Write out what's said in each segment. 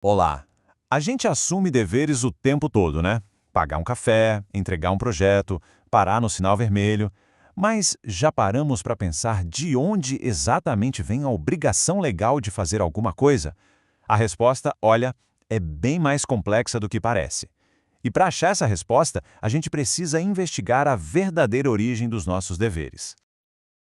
Olá! A gente assume deveres o tempo todo, né? Pagar um café, entregar um projeto, parar no sinal vermelho. Mas já paramos para pensar de onde exatamente vem a obrigação legal de fazer alguma coisa? A resposta, olha, é bem mais complexa do que parece. E para achar essa resposta, a gente precisa investigar a verdadeira origem dos nossos deveres.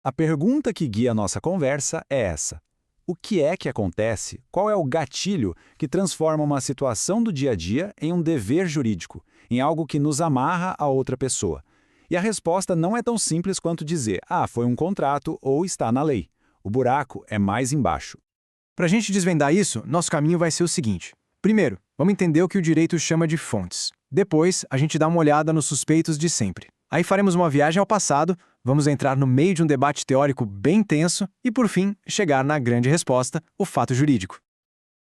A pergunta que guia a nossa conversa é essa: o que é que acontece? Qual é o gatilho que transforma uma situação do dia a dia em um dever jurídico, em algo que nos amarra a outra pessoa? E a resposta não é tão simples quanto dizer, foi um contrato ou está na lei. O buraco é mais embaixo. Para a gente desvendar isso, nosso caminho vai ser o seguinte. Primeiro, vamos entender o que o direito chama de fontes. Depois, a gente dá uma olhada nos suspeitos de sempre. Aí faremos uma viagem ao passado, vamos entrar no meio de um debate teórico bem tenso e, por fim, chegar na grande resposta, o fato jurídico.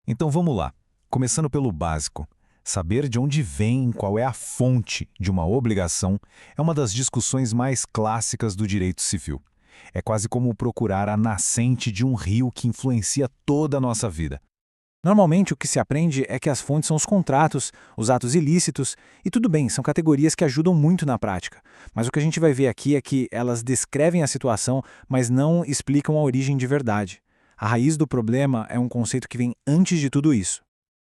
Então vamos lá, começando pelo básico. Saber de onde vem, qual é a fonte de uma obrigação, é uma das discussões mais clássicas do direito civil. É quase como procurar a nascente de um rio que influencia toda a nossa vida. Normalmente, o que se aprende é que as fontes são os contratos, os atos ilícitos, e tudo bem, são categorias que ajudam muito na prática. Mas o que a gente vai ver aqui é que elas descrevem a situação, mas não explicam a origem de verdade. A raiz do problema é um conceito que vem antes de tudo isso.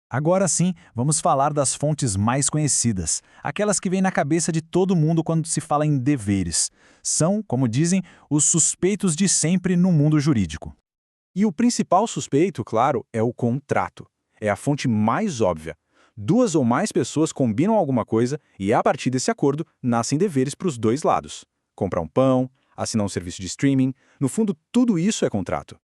Agora sim, vamos falar das fontes mais conhecidas, aquelas que vêm na cabeça de todo mundo quando se fala em deveres. São, como dizem, os suspeitos de sempre no mundo jurídico. E o principal suspeito, claro, é o contrato. É a fonte mais óbvia. Duas ou mais pessoas combinam alguma coisa e, a partir desse acordo, nascem deveres para os dois lados. Comprar um pão, assinar um serviço de streaming, no fundo, tudo isso é contrato.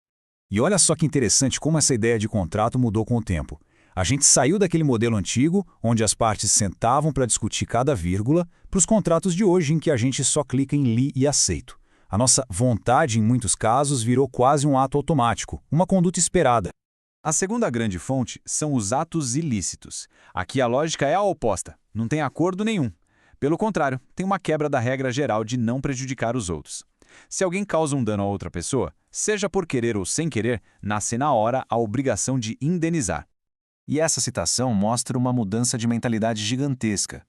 E olha só que interessante como essa ideia de contrato mudou com o tempo. A gente saiu daquele modelo antigo, onde as partes sentavam para discutir cada vírgula, para os contratos de hoje em que a gente só clica em li e aceito. A nossa vontade, em muitos casos, virou quase um ato automático, uma conduta esperada. A segunda grande fonte são os atos ilícitos. Aqui a lógica é a oposta, não tem acordo nenhum. Pelo contrário, tem uma quebra da regra geral de não prejudicar os outros. Se alguém causa um dano a outra pessoa, seja por querer ou sem querer, nasce na hora a obrigação de indenizar. E essa citação mostra uma mudança de mentalidade gigantesca.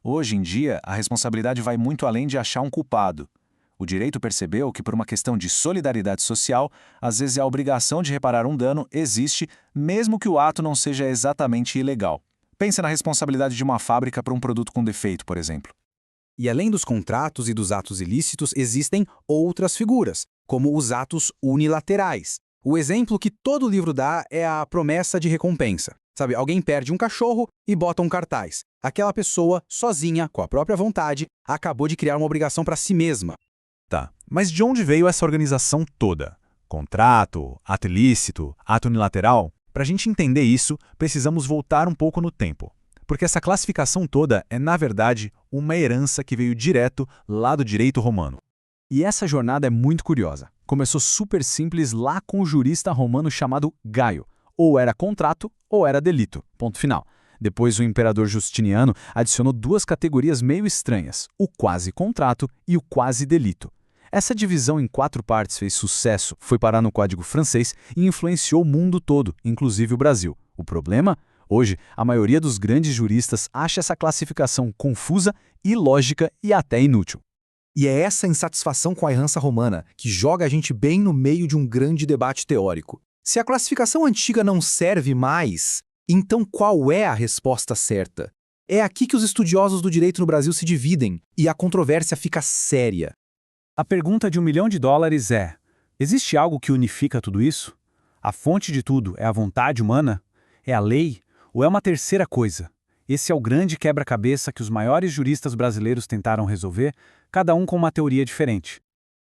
Hoje em dia, a responsabilidade vai muito além de achar um culpado. O direito percebeu que, por uma questão de solidariedade social, às vezes a obrigação de reparar um dano existe, mesmo que o ato não seja exatamente ilegal. Pensa na responsabilidade de uma fábrica por um produto com defeito, por exemplo. E além dos contratos e dos atos ilícitos, existem outras figuras, como os atos unilaterais. O exemplo que todo livro dá é a promessa de recompensa. Sabe, alguém perde um cachorro e bota um cartaz. Aquela pessoa, sozinha, com a própria vontade, acabou de criar uma obrigação para si mesma. Tá, mas de onde veio essa organização toda? Contrato, ato ilícito, ato unilateral? Para a gente entender isso, precisamos voltar um pouco no tempo. Porque essa classificação toda é, na verdade, uma herança que veio direto lá do direito romano. E essa jornada é muito curiosa. Começou super simples lá com o jurista romano chamado Gaio. Ou era contrato ou era delito. Ponto final. Depois o imperador Justiniano adicionou duas categorias meio estranhas, o quase contrato e o quase delito. Essa divisão em 4 partes fez sucesso, foi parar no Código Francês e influenciou o mundo todo, inclusive o Brasil. O problema? Hoje, a maioria dos grandes juristas acha essa classificação confusa, ilógica e até inútil. E é essa insatisfação com a herança romana que joga a gente bem no meio de um grande debate teórico. Se a classificação antiga não serve mais, então qual é a resposta certa? É aqui que os estudiosos do direito no Brasil se dividem e a controvérsia fica séria. A pergunta de $1 milhão é: existe algo que unifica tudo isso? A fonte de tudo é a vontade humana? É a lei? Ou é uma terceira coisa? Esse é o grande quebra-cabeça que os maiores juristas brasileiros tentaram resolver, cada um com uma teoria diferente.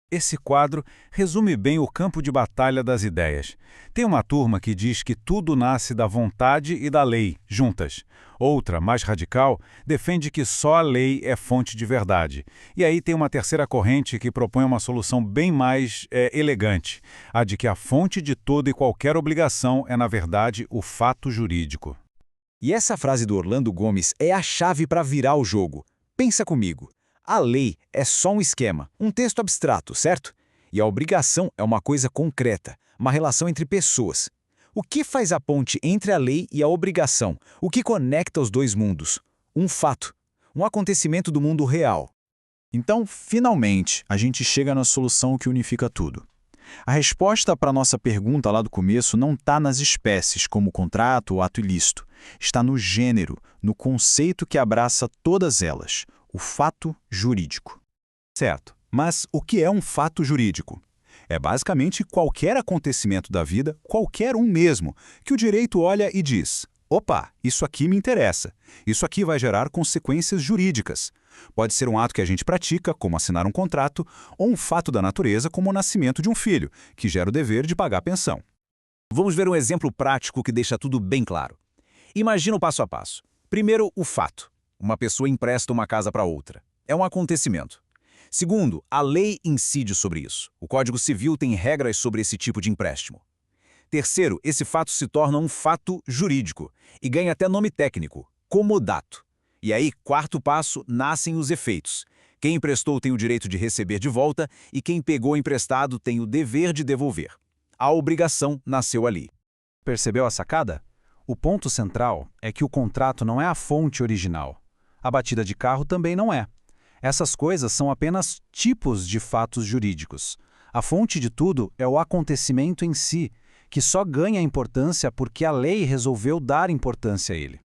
Esse quadro resume bem o campo de batalha das ideias. Tem uma turma que diz que tudo nasce da vontade e da lei, juntas. Outra, mais radical, defende que só a lei é fonte de verdade. E aí tem uma terceira corrente que propõe uma solução bem mais elegante, a de que a fonte de toda e qualquer obrigação é, na verdade, o fato jurídico. E essa frase do Orlando Gomes é a chave para virar o jogo. Pensa comigo. A lei é só um esquema, um texto abstrato, certo? E a obrigação é uma coisa concreta, uma relação entre pessoas. O que faz a ponte entre a lei e a obrigação? O que conecta os dois mundos? Um fato, um acontecimento do mundo real. Então, finalmente, a gente chega na solução que unifica tudo. A resposta para a nossa pergunta lá do começo não está nas espécies, como contrato ou ato ilícito. Está no gênero, no conceito que abraça todas elas, o fato jurídico. Certo, mas o que é um fato jurídico? É basicamente qualquer acontecimento da vida, qualquer um mesmo, que o direito olha e diz: opa, isso aqui me interessa, isso aqui vai gerar consequências jurídicas. Pode ser um ato que a gente pratica, como assinar um contrato, ou um fato da natureza, como o nascimento de um filho, que gera o dever de pagar a pensão. Vamos ver um exemplo prático que deixa tudo bem claro. Imagina o passo a passo. Primeiro, o fato. Uma pessoa empresta uma casa para outra. É um acontecimento. Segundo, a lei incide sobre isso. O Código Civil tem regras sobre esse tipo de empréstimo. Terceiro, esse fato se torna um fato jurídico e ganha até nome técnico, comodato. E aí, quarto passo, nascem os efeitos. Quem emprestou tem o direito de receber de volta e quem pegou emprestado tem o dever de devolver. A obrigação nasceu ali. Percebeu a sacada? O ponto central é que o contrato não é a fonte original. A batida de carro também não é. Essas coisas são apenas tipos de fatos jurídicos. A fonte de tudo é o acontecimento em si, que só ganha importância porque a lei resolveu dar importância a ele.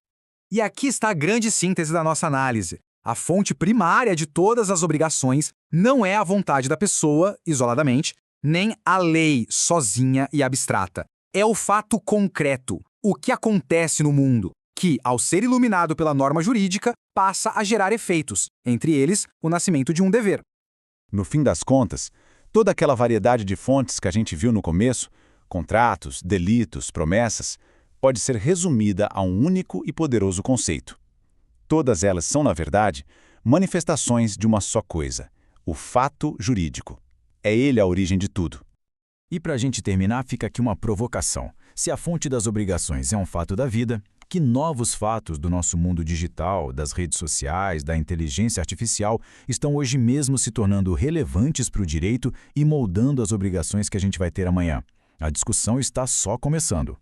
E aqui está a grande síntese da nossa análise. A fonte primária de todas as obrigações não é a vontade da pessoa, isoladamente, nem a lei sozinha e abstrata. É o fato concreto, o que acontece no mundo, que, ao ser iluminado pela norma jurídica, passa a gerar efeitos, entre eles o nascimento de um dever. No fim das contas, toda aquela variedade de fontes que a gente viu no começo, contratos, delitos, promessas, pode ser resumida a um único e poderoso conceito. Todas elas são, na verdade, manifestações de uma só coisa, o fato jurídico. É ele a origem de tudo. E para a gente terminar, fica aqui uma provocação. Se a fonte das obrigações é um fato da vida, que novos fatos do nosso mundo digital, das redes sociais, da inteligência artificial estão hoje mesmo se tornando relevantes para o direito e moldando as obrigações que a gente vai ter amanhã? A discussão está só começando.